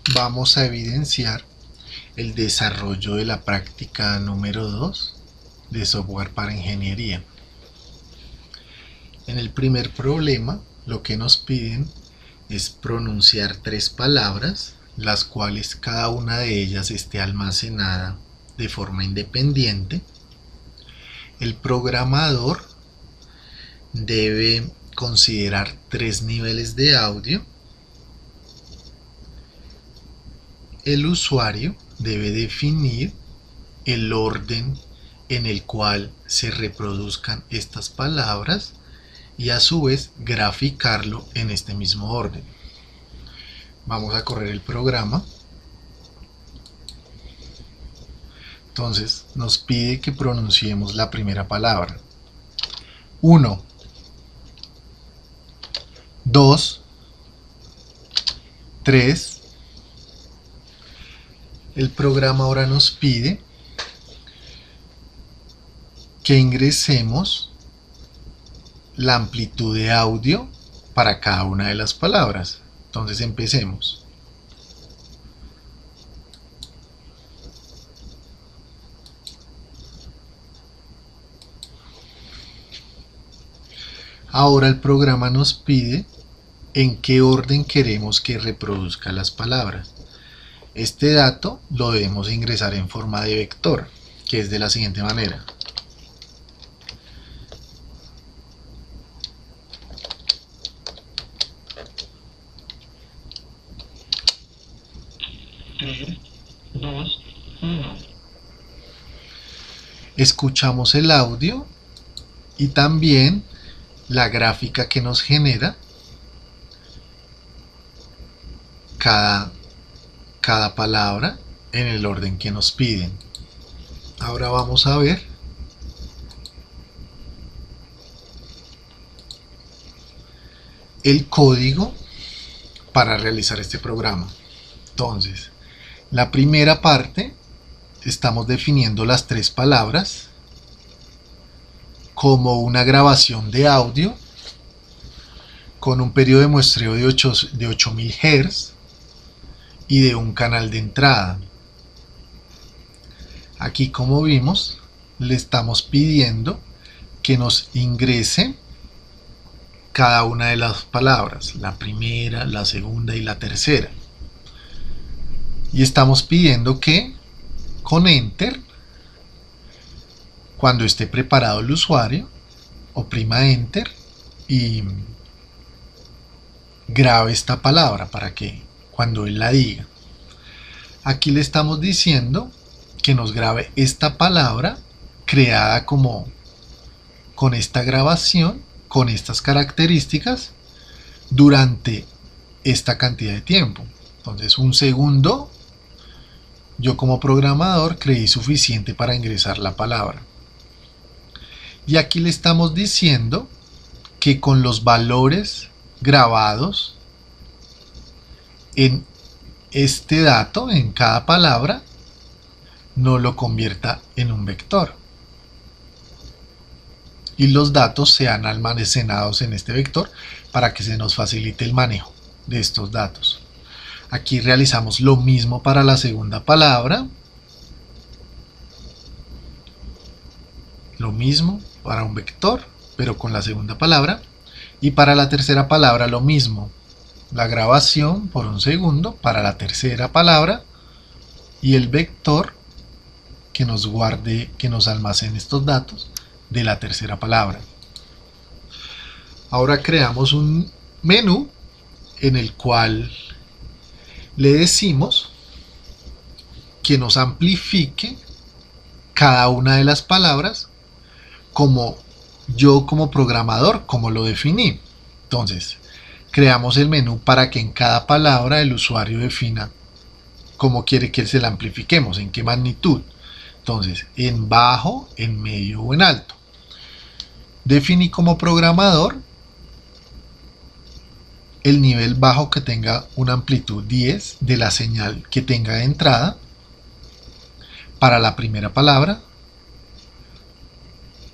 vamos a evidenciar el desarrollo de la práctica número 2 de software para ingeniería. En el primer problema, lo que nos piden es pronunciar 3 palabras, las cuales cada una de ellas esté almacenada de forma independiente. El programador debe considerar 3 niveles de audio. El usuario debe definir el orden en el cual se reproduzcan estas palabras y a su vez graficarlo en este mismo orden. Vamos a correr el programa. Entonces nos pide que pronunciemos la primera palabra. 1, 2, 3. El programa ahora nos pide que ingresemos la amplitud de audio para cada una de las palabras. Entonces empecemos. Ahora el programa nos pide en qué orden queremos que reproduzca las palabras. Este dato lo debemos ingresar en forma de vector, que es de la siguiente manera. Escuchamos el audio y también la gráfica que nos genera cada palabra en el orden que nos piden. Ahora vamos a ver el código para realizar este programa. Entonces, la primera parte estamos definiendo las 3 palabras como una grabación de audio con un periodo de muestreo de 8000 Hz y de un canal de entrada. Aquí, como vimos, le estamos pidiendo que nos ingrese cada una de las palabras, la primera, la segunda y la tercera. Y estamos pidiendo que con Enter, cuando esté preparado el usuario, oprima Enter y grabe esta palabra para que cuando él la diga. Aquí le estamos diciendo que nos grabe esta palabra creada como con esta grabación, con estas características durante esta cantidad de tiempo. Entonces, 1 segundo yo como programador creí suficiente para ingresar la palabra. Y aquí le estamos diciendo que con los valores grabados en este dato, en cada palabra, no lo convierta en un vector. Y los datos sean almacenados en este vector para que se nos facilite el manejo de estos datos. Aquí realizamos lo mismo para la segunda palabra. Lo mismo para un vector, pero con la segunda palabra. Y para la tercera palabra lo mismo. La grabación por 1 segundo para la tercera palabra. Y el vector que nos guarde, que nos almacene estos datos de la tercera palabra. Ahora creamos un menú en el cual le decimos que nos amplifique cada una de las palabras como yo como programador, como lo definí. Entonces, creamos el menú para que en cada palabra el usuario defina cómo quiere que se la amplifiquemos, en qué magnitud. Entonces, en bajo, en medio o en alto. Definí como programador el nivel bajo que tenga una amplitud 10 de la señal que tenga de entrada para la primera palabra,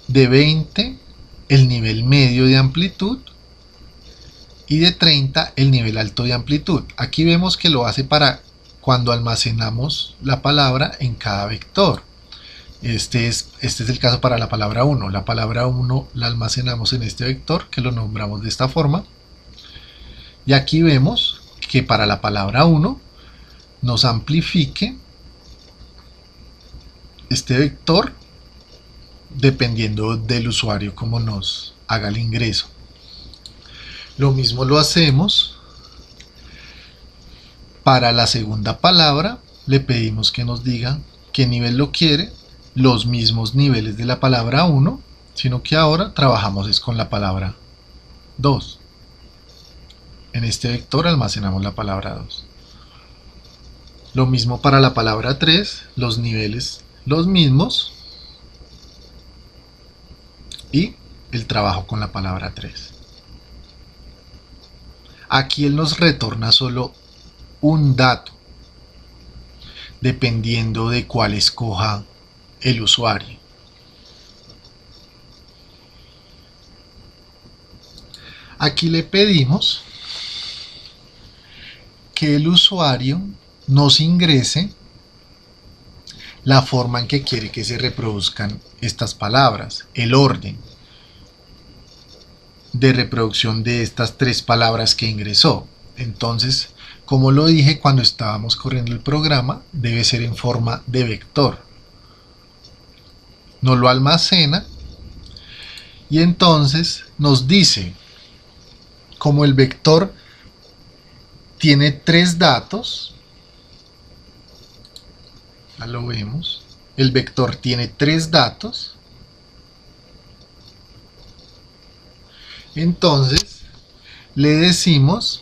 de 20 el nivel medio de amplitud y de 30 el nivel alto de amplitud. Aquí vemos que lo hace para cuando almacenamos la palabra en cada vector. Este es el caso para la palabra 1. La palabra 1 la almacenamos en este vector, que lo nombramos de esta forma. Y aquí vemos que para la palabra 1 nos amplifique este vector dependiendo del usuario como nos haga el ingreso. Lo mismo lo hacemos para la segunda palabra. Le pedimos que nos diga qué nivel lo quiere, los mismos niveles de la palabra 1, sino que ahora trabajamos es con la palabra 2. En este vector almacenamos la palabra 2. Lo mismo para la palabra 3, los niveles los mismos y el trabajo con la palabra 3. Aquí él nos retorna solo un dato, dependiendo de cuál escoja el usuario. Aquí le pedimos que el usuario nos ingrese la forma en que quiere que se reproduzcan estas palabras, el orden de reproducción de estas 3 palabras que ingresó. Entonces, como lo dije cuando estábamos corriendo el programa, debe ser en forma de vector. Nos lo almacena y entonces nos dice, como el vector tiene 3 datos, ya lo vemos, el vector tiene 3 datos, entonces le decimos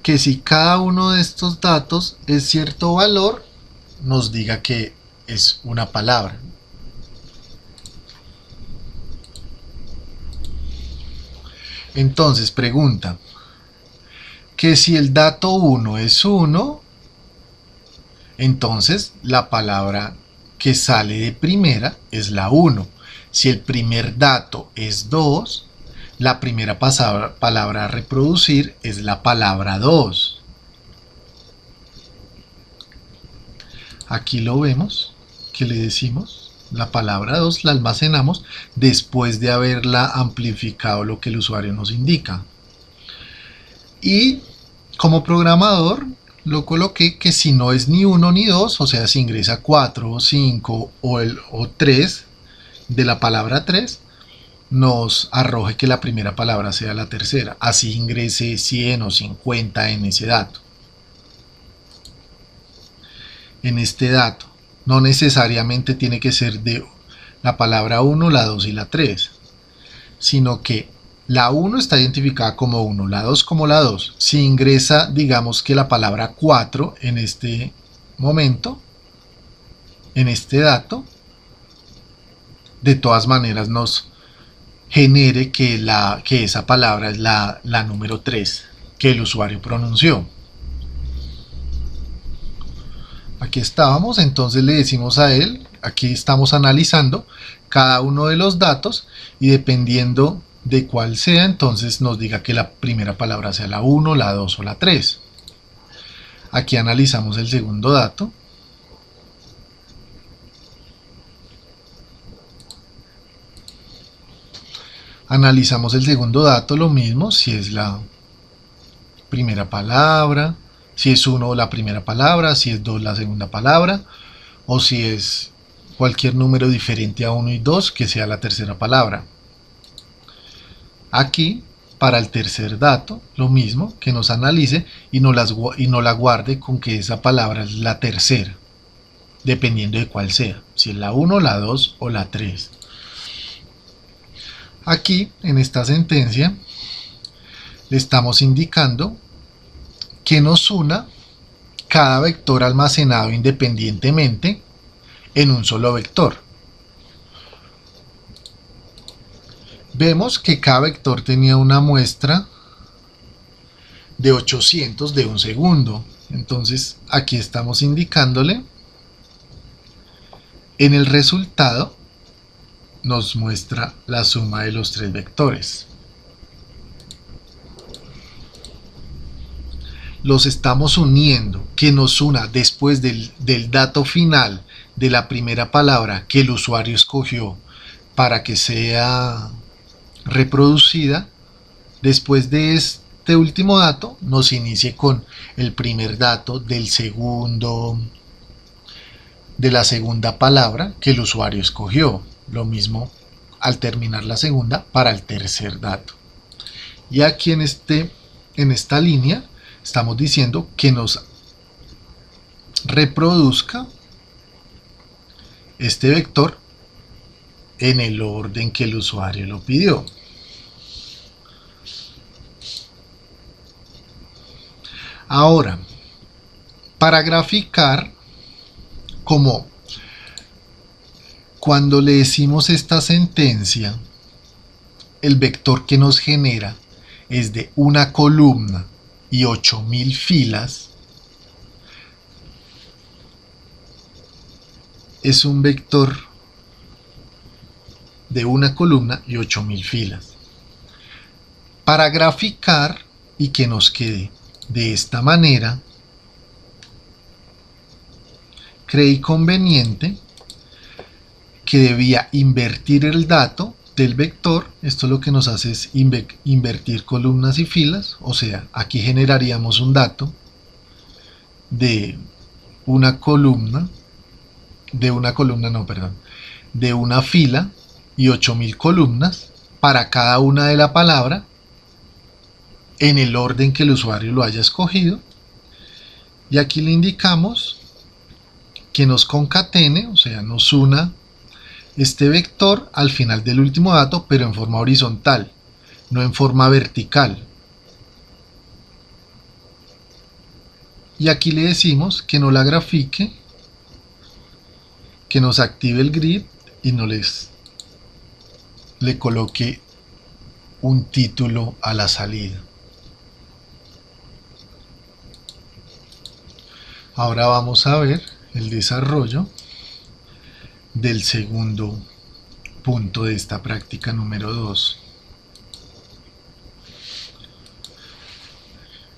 que si cada uno de estos datos es cierto valor, nos diga que es una palabra. Entonces pregunta que si el dato 1 es 1, entonces la palabra que sale de primera es la 1. Si el primer dato es 2, la primera palabra a reproducir es la palabra 2. Aquí lo vemos, que le decimos, la palabra 2 la almacenamos después de haberla amplificado lo que el usuario nos indica. Y como programador lo coloqué que si no es ni 1 ni 2, o sea, si ingresa 4 o 5 o 3 de la palabra 3, nos arroje que la primera palabra sea la tercera, así ingrese 100 o 50 en ese dato. En este dato no necesariamente tiene que ser de la palabra 1, la 2 y la 3, sino que la 1 está identificada como 1, la 2 como la 2. Si ingresa, digamos que la palabra 4 en este momento, en este dato, de todas maneras nos genere que esa palabra es la número 3 que el usuario pronunció. Aquí estábamos, entonces le decimos a él, aquí estamos analizando cada uno de los datos y dependiendo de cuál sea, entonces nos diga que la primera palabra sea la 1, la 2 o la 3. Aquí analizamos el segundo dato. Analizamos el segundo dato, lo mismo, si es la primera palabra, si es 1 la primera palabra, si es 2 la segunda palabra, o si es cualquier número diferente a 1 y 2 que sea la tercera palabra. Aquí, para el tercer dato, lo mismo, que nos analice y no la guarde con que esa palabra es la tercera, dependiendo de cuál sea, si es la 1, la 2 o la 3. Aquí, en esta sentencia, le estamos indicando que nos una cada vector almacenado independientemente en un solo vector. Vemos que cada vector tenía una muestra de 800 de un segundo. Entonces aquí estamos indicándole en el resultado nos muestra la suma de los 3 vectores. los estamos uniendo, que nos una después del dato final de la primera palabra que el usuario escogió para que sea reproducida, después de este último dato nos inicie con el primer dato del segundo, de la segunda palabra que el usuario escogió. Lo mismo al terminar la segunda para el tercer dato. Y aquí en esta línea estamos diciendo que nos reproduzca este vector en el orden que el usuario lo pidió. Ahora, para graficar, como cuando le decimos esta sentencia, el vector que nos genera es de una columna y 8000 filas, es un vector de una columna y 8000 filas. Para graficar y que nos quede de esta manera, creí conveniente que debía invertir el dato del vector. Esto lo que nos hace es invertir columnas y filas, o sea, aquí generaríamos un dato de una columna, de una fila y 8000 columnas para cada una de la palabra en el orden que el usuario lo haya escogido, y aquí le indicamos que nos concatene, o sea, nos una este vector al final del último dato, pero en forma horizontal, no en forma vertical. Y aquí le decimos que no la grafique, que nos active el grid y no le coloque un título a la salida. Ahora vamos a ver el desarrollo del segundo punto de esta práctica número 2.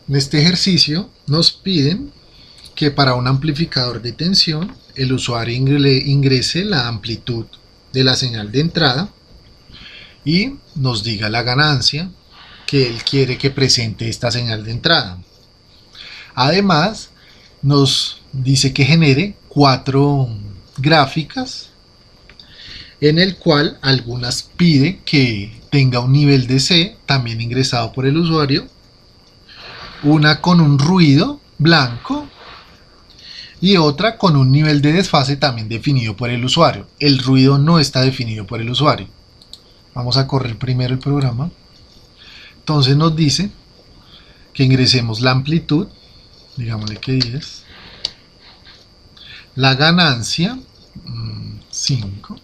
En este ejercicio nos piden que para un amplificador de tensión el usuario ingrese la amplitud de la señal de entrada y nos diga la ganancia que él quiere que presente esta señal de entrada. Además, nos dice que genere 4 gráficas, en el cual algunas pide que tenga un nivel de C también ingresado por el usuario, una con un ruido blanco y otra con un nivel de desfase también definido por el usuario. El ruido no está definido por el usuario. Vamos a correr primero el programa. Entonces nos dice que ingresemos la amplitud, digámosle que 10, la ganancia 5,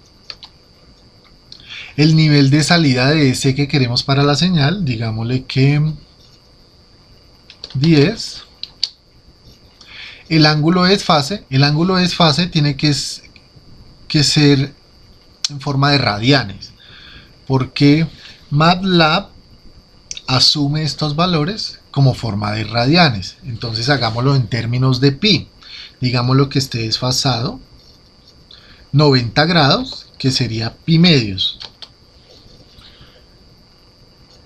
el nivel de salida de ese que queremos para la señal, digámosle que 10, el ángulo de desfase tiene que ser en forma de radianes, porque MATLAB asume estos valores como forma de radianes. Entonces hagámoslo en términos de pi, digámoslo que esté desfasado 90 grados, que sería pi medios.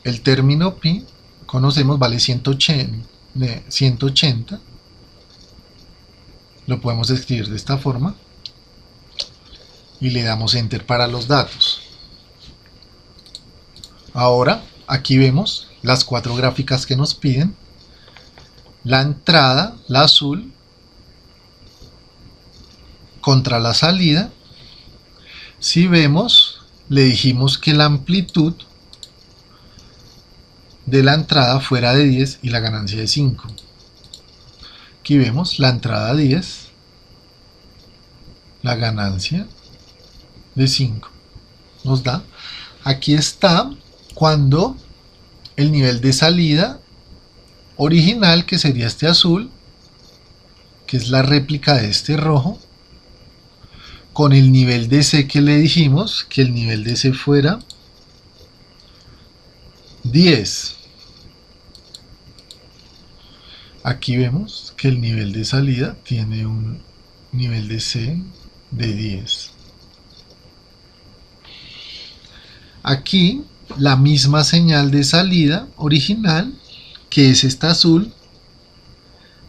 El término pi, conocemos, vale 180, lo podemos escribir de esta forma y le damos enter para los datos. Ahora aquí vemos las 4 gráficas que nos piden. La entrada, la azul, contra la salida. Si vemos, le dijimos que la amplitud de la entrada fuera de 10 y la ganancia de 5. Aquí vemos la entrada 10, la ganancia de 5. Nos da, aquí está cuando el nivel de salida original, que sería este azul, que es la réplica de este rojo, con el nivel de C que le dijimos que el nivel de C fuera 10. Aquí vemos que el nivel de salida tiene un nivel de C de 10. Aquí la misma señal de salida original, que es esta azul,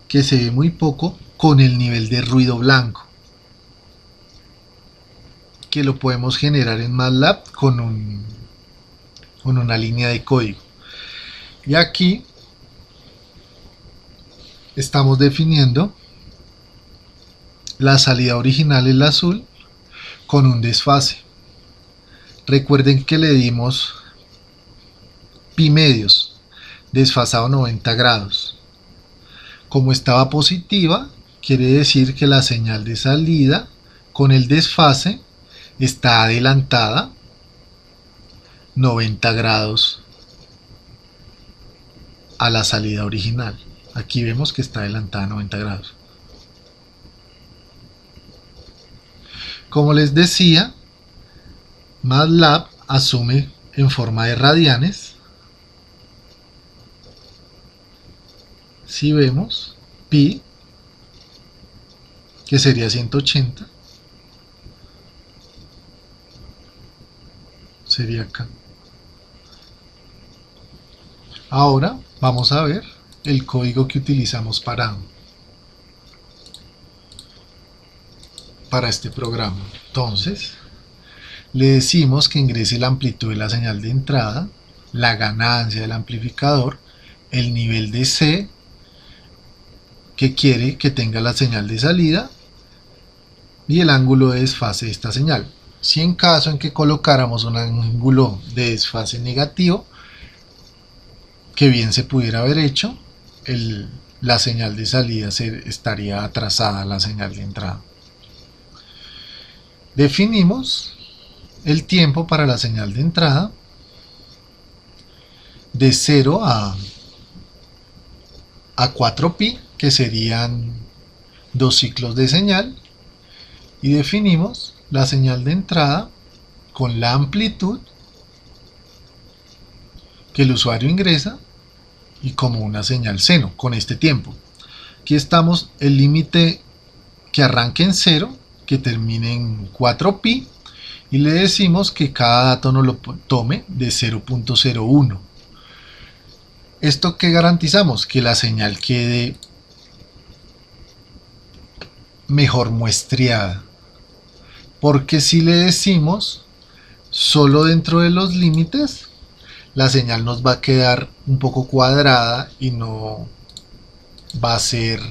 que se ve muy poco, con el nivel de ruido blanco, que lo podemos generar en MATLAB con una línea de código. Y aquí estamos definiendo la salida original, es la azul, con un desfase. Recuerden que le dimos pi medios, desfasado 90 grados. Como estaba positiva, quiere decir que la señal de salida con el desfase está adelantada 90 grados a la salida original. Aquí vemos que está adelantada 90 grados. Como les decía, MATLAB asume en forma de radianes. Si vemos pi, que sería 180, sería acá. Ahora vamos a ver el código que utilizamos para este programa. Entonces le decimos que ingrese la amplitud de la señal de entrada, la ganancia del amplificador, el nivel de C que quiere que tenga la señal de salida y el ángulo de desfase de esta señal. Si en caso en que colocáramos un ángulo de desfase negativo, que bien se pudiera haber hecho, la señal de salida estaría atrasada a la señal de entrada. Definimos el tiempo para la señal de entrada de 0 a 4pi, que serían 2 ciclos de señal, y definimos la señal de entrada con la amplitud que el usuario ingresa y como una señal seno con este tiempo. Aquí estamos el límite que arranque en 0, que termine en 4pi, y le decimos que cada dato nos lo tome de 0.01. ¿Esto qué garantizamos? Que la señal quede mejor muestreada, porque si le decimos solo dentro de los límites, la señal nos va a quedar un poco cuadrada y no va a ser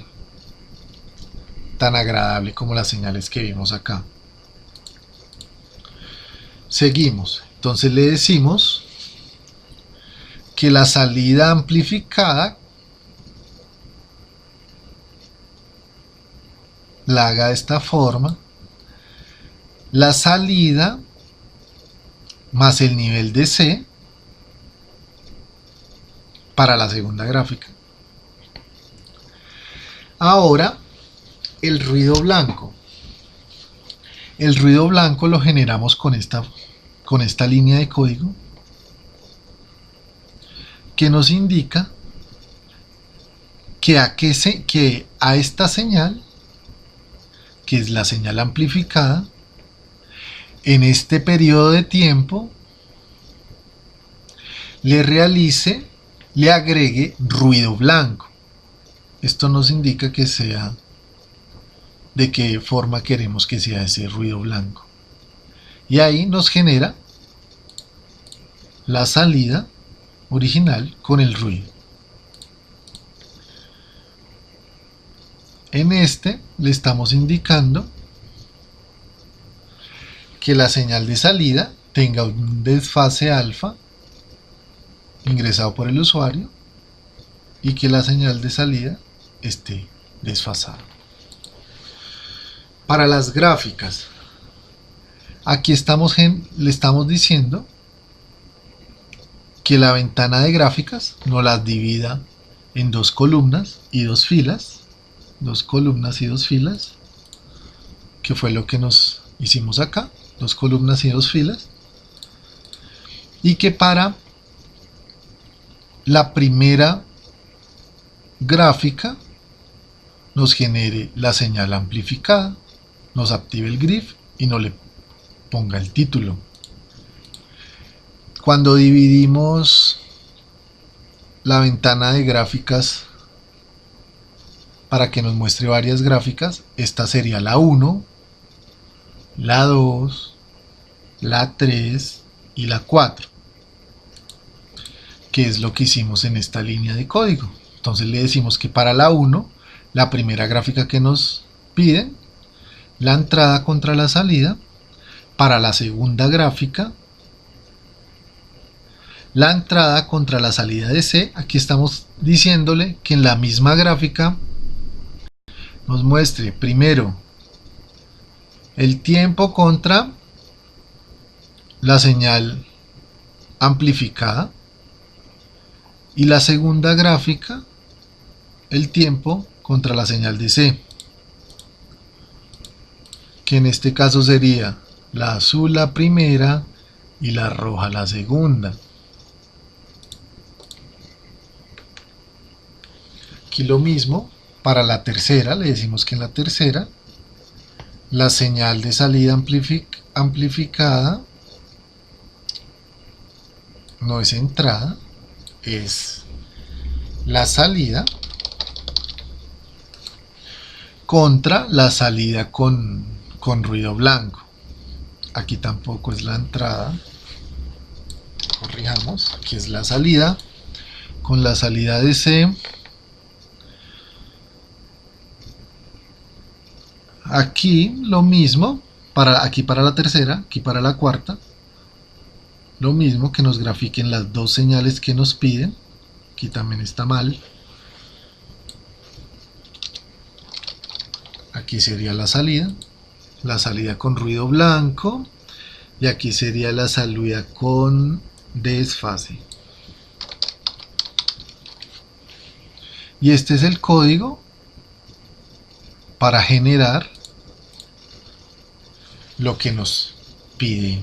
tan agradable como las señales que vimos acá. Seguimos, entonces le decimos que la salida amplificada la haga de esta forma, la salida más el nivel de C para la segunda gráfica. Ahora el ruido blanco. El ruido blanco lo generamos con esta línea de código que nos indica que a esta señal, que es la señal amplificada, en este periodo de tiempo le agregue ruido blanco. Esto nos indica que sea de qué forma queremos que sea ese ruido blanco, y ahí nos genera la salida original con el ruido. En este le estamos indicando que la señal de salida tenga un desfase alfa ingresado por el usuario y que la señal de salida esté desfasada. Para las gráficas, aquí le estamos diciendo que la ventana de gráficas nos las divida en 2 columnas y 2 filas, 2 columnas y 2 filas, que fue lo que nos hicimos acá, 2 columnas y 2 filas, y que para la primera gráfica nos genere la señal amplificada, nos active el GRIF y no le ponga el título. Cuando dividimos la ventana de gráficas para que nos muestre varias gráficas, esta sería la 1, la 2, la 3 y la 4, que es lo que hicimos en esta línea de código. Entonces le decimos que para la 1, la primera gráfica que nos piden, la entrada contra la salida. Para la segunda gráfica, la entrada contra la salida de C. Aquí estamos diciéndole que en la misma gráfica nos muestre primero el tiempo contra la señal amplificada y la segunda gráfica el tiempo contra la señal de C, que en este caso sería la azul la primera y la roja la segunda. Aquí lo mismo para la tercera, le decimos que en la tercera la señal de salida amplificada no es entrada, es la salida contra la salida con ruido blanco. Aquí tampoco es la entrada, corrijamos, aquí es la salida con la salida de C. Aquí lo mismo, aquí para la tercera, aquí para la cuarta, lo mismo, que nos grafiquen las dos señales que nos piden. Aquí también está mal. Aquí sería la salida con ruido blanco, y aquí sería la salida con desfase. Y este es el código para generar lo que nos pide